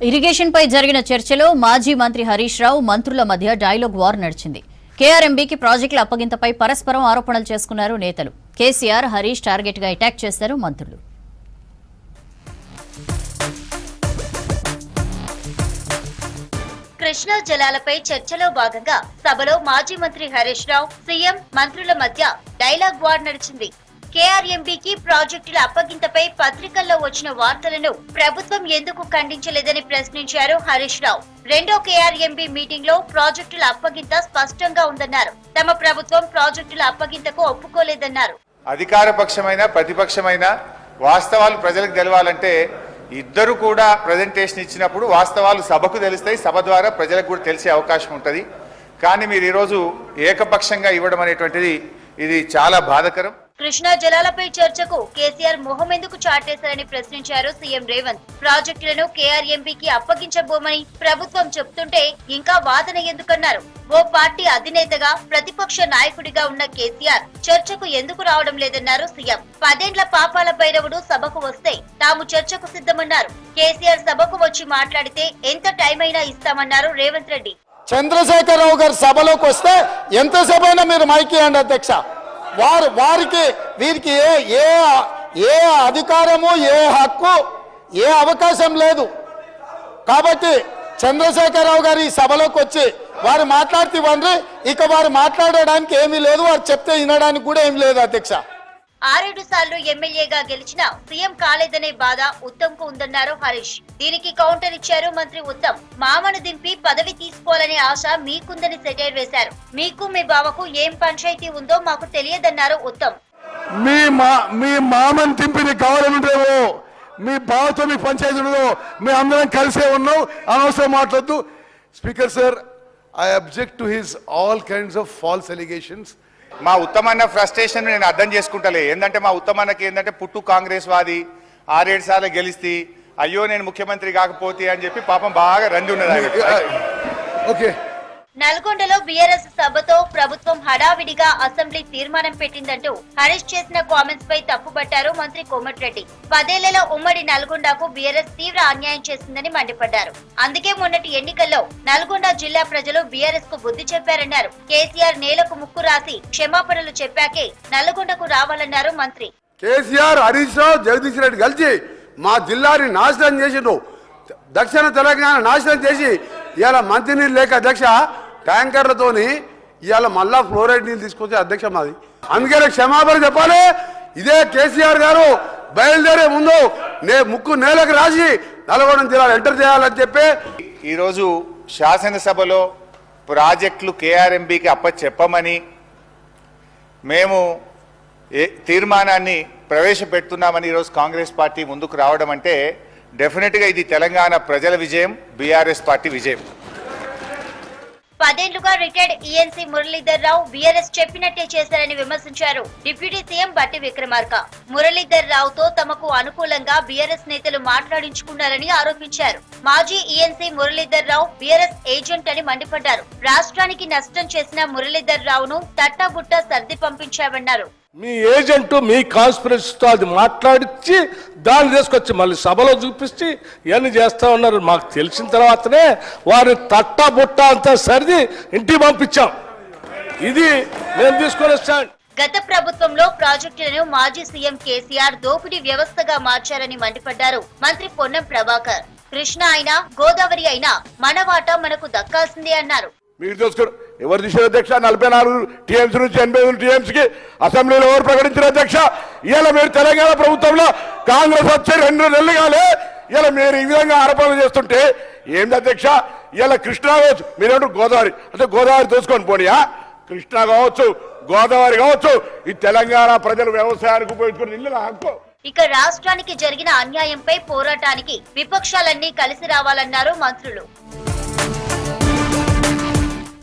Irrigation పై జరిగిన చర్చలో మాజీ మంత్రి హరీష్ రావు మంత్రుల మధ్య డైలాగ్ వార్ నడిచింది. కేఆర్ఎంబీకి ప్రాజెక్టుల అప్పగింతపై పరస్పరం ఆరోపణలు చేసుకున్నారు నేతలు. కేసీఆర్, హరీష్ టార్గెట్ గా అటాక్ చేశారు మంత్రులు. కృష్ణా జలాలపై చర్చలో భాగంగా సభలో మాజీ మంత్రి హరీష్ రావు, సీఎం, మంత్రుల మధ్య డైలాగ్ వార్ నడిచింది. కేఆర్ఎంబీకి ప్రాజెక్టుల అప్పగింతపై పత్రికల్లో వచ్చిన వార్తలను ప్రభుత్వం ఎందుకు ఖండించలేదని ప్రశ్నించారు హరీష్ రావు. రెండో కేఆర్ఎంబీ మీటింగ్ లో ప్రాజెక్టుల అప్పగింత స్పష్టంగా ఉందన్నారు. తమ ప్రభుత్వం ప్రాజెక్టుల అప్పగింతకు ఒప్పుకోలేదన్నారు. అధికార పక్షమైన ప్రతిపక్షమైన వాస్తవాలు ప్రజలకు తెలవాలంటే ఇద్దరు కూడా ప్రజెంటేషన్ ఇచ్చినప్పుడు వాస్తవాలు సభకు తెలుస్తాయి, సభ ద్వారా ప్రజలకు కూడా తెలిసే అవకాశం ఉంటుంది. కానీ మీరు ఈరోజు ఏకపక్షంగా ఇవ్వడం అనేటువంటిది ఇది చాలా బాధాకరం. కృష్ణా జలాలపై చర్చకు కేసీఆర్ మొహం ఎందుకు చాటేశారని ప్రశ్నించారు సీఎం రేవంత్. ప్రాజెక్టులను కేఆర్ఎంబీకి అప్పగించబోమని ప్రభుత్వం చెబుతుంటే ఇంకా వాదన ఎందుకన్నారు. ఓ పార్టీ అధినేతగా ప్రతిపక్ష నాయకుడిగా ఉన్న కేసీఆర్ చర్చకు ఎందుకు రావడం లేదన్నారు సీఎం. 10 ఏళ్ల పాపాల భైరవుడు సభకు వస్తే తాము చర్చకు సిద్ధమన్నారు. కేసీఆర్ సభకు వచ్చి మాట్లాడితే ఎంత టైం అయినా ఇస్తామన్నారు రేవంత్ రెడ్డి. చంద్రశేఖరరావు గారు సభలోకి వస్తే ఎంతసేపు అయినా మీరు మైక్ ఇవ్వండి అధ్యక్ష. వారికి వీరికి ఏ అధికారము, ఏ హక్కు, ఏ అవకాశం లేదు. కాబట్టి చంద్రశేఖరరావు గారు ఈ సభలోకి వచ్చి వారు మాట్లాడితే ఇక వారు మాట్లాడడానికి ఏమీ లేదు, వారు చెప్తే వినడానికి కూడా ఏమీ లేదు అధ్యక్ష. 6 సార్లు ఎమ్మెల్యేగా గెలిచిన సీఎం కాలేదనే బాధ ఉత్తమ్ కు ఉందన్నారు హరీష్. దీనికి కౌంటర్ ఇచ్చారు మంత్రి ఉత్తమ్. మామను దింపి పదవి తీసుకోవాలనే ఆశ మీకుందని సెటైర్ వేశారు. మీకు మీ బావకు ఏం పంచాయతీ ఉందో మాకు తెలియదన్నారు ఉత్తమ్. మీ మామను దింపి కావాలనుంటేవో మీ బావతో మీ పంచాయతీ ఉండదో మీ అందరం కలిసే ఉన్నాం. అనవసరం మాట్లాడద్దు. Speaker sir, I object to his all kinds of false allegations. మా ఉత్తమన్న ఫ్రస్ట్రేషన్ నేను అర్థం చేసుకుంటలే. ఏంటంటే మా ఉత్తమన్నకి ఏంటంటే పుట్టు కాంగ్రెస్ వాది 6-7 సార్లు గెలిస్తే అయ్యో నేను ముఖ్యమంత్రి కాకపోతే అని చెప్పి పాపం బాగా రంది ఉన్నది. ఓకే. నల్గొండలో బీఆర్ఎస్ సభతో ప్రభుత్వం హడావిడిగా అసెంబ్లీ తీర్మానం పెట్టిందంటూ హరీష్ చేసిన కామెంట్స్ పై తప్పుపట్టారు మంత్రి కోమటిరెడ్డి. 10 ఏళ్లలో ఉమ్మడి నల్గొండకు బీఆర్ఎస్ తీవ్ర అన్యాయం చేసిందని మండిపడ్డారు. అందుకే మొన్నటి ఎన్నికల్లో నల్గొండ జిల్లా ప్రజలు బీఆర్ఎస్ కు బుద్ధి చెప్పారన్నారు. కేసీఆర్ నేలకు ముక్కు రాసి క్షమాపణలు చెప్పాకే నల్గొండకు రావాలన్నారు మంత్రి. కేసీఆర్, హరీష్ రావు, జగదీష్ రెడ్డి కలిసి మా జిల్లాని నాశనం చేసిండ్రు. దక్షిణ తెలంగాణ నాశనం చేసి ఇవాళ మంచినీళ్ళు లేక అధ్యక్ష ట్యాంకర్లతోని ఇవాళ మళ్ళా ఫ్లోరైడ్ నీళ్ళు తీసుకొచ్చే అధ్యక్ష మాది. అందుకనే క్షమాపణ చెప్పాలి. ఇదే కేసీఆర్ గారు బయలుదేరే ముందు ముక్కు నేలకు రాసి నల్గొండ జిల్లాలో ఎంటర్ చేయాలని చెప్పి ఈరోజు శాసనసభలో ప్రాజెక్టులు కేఆర్ఎంబీకి అప్పచెప్పమని మేము తీర్మానాన్ని ప్రవేశపెడుతున్నామని ఈరోజు కాంగ్రెస్ పార్టీ ముందుకు రావడం అంటే డెఫినెట్గా ఇది తెలంగాణ ప్రజల విజయం, బీఆర్ఎస్ పార్టీ విజయం. 10 ఏళ్లుగా retired ENC Muralidhar Rao BRS చెప్పినట్టే చేశారని విమర్శించారు డిప్యూటీ సీఎం బట్టి విక్రమార్క. మురళీధర్ రావుతో తమకు అనుకూలంగా బీఆర్ఎస్ నేతలు మాట్లాడించుకున్నారని ఆరోపించారు. మాజీ ENC Muralidhar Rao BRS agent అని మండిపడ్డారు. రాష్ట్రానికి నష్టం చేసిన మురళీధర్ రావును తట్టబుట్ట సర్ది పంపించామన్నారు. మీ ఏజెంట్ మీ కాన్స్పిరసీతో అది మాట్లాడించి దాన్ని తీసుకొచ్చి మళ్ళీ సభలో చూపించి ఇవన్నీ చేస్తా ఉన్నారు. మాకు తెలిసిన తర్వాతనే వారిని తట్టా బుట్ట అంతా సరిది ఇంటికి పంపించాం. ఇది మేము తీసుకొని వచ్చాం. గత ప్రభుత్వంలో ప్రాజెక్టులను మాజీ సీఎం కేసీఆర్ దోపిడీ వ్యవస్థగా మార్చారని మండిపడ్డారు మంత్రి పొన్నం ప్రభాకర్. కృష్ణ అయినా గోదావరి అయినా మన వాటా మనకు దక్కాల్సిందే అన్నారు. మీరు చూసుకోండి, ఎవరు తీసిన అధ్యక్ష 44 టీఎంసీ నుంచి 85 టీఎంసీకి అసెంబ్లీలో ఎవరు ప్రకటించిన అధ్యక్ష? ఇలా మీరు తెలంగాణ ప్రభుత్వంలో కాంగ్రెస్ వచ్చి 2 నెలలు కాలే ఇలా మీరు ఈ విధంగా ఆరోపణలు చేస్తుంటే ఏంటి అధ్యక్ష? ఇలా కృష్ణా కావచ్చు, మీరేంటో గోదావరి అంటే గోదావరి దోచుకొని పోనీయా? కృష్ణా కావచ్చు, గోదావరి కావచ్చు, ఈ తెలంగాణ ప్రజలు వ్యవసాయానికి ఉపయోగించుకుని ఇల్లు హక్కు. ఇక రాష్ట్రానికి జరిగిన అన్యాయంపై పోరాటానికి విపక్షాలన్నీ కలిసి రావాలన్నారు మంత్రులు.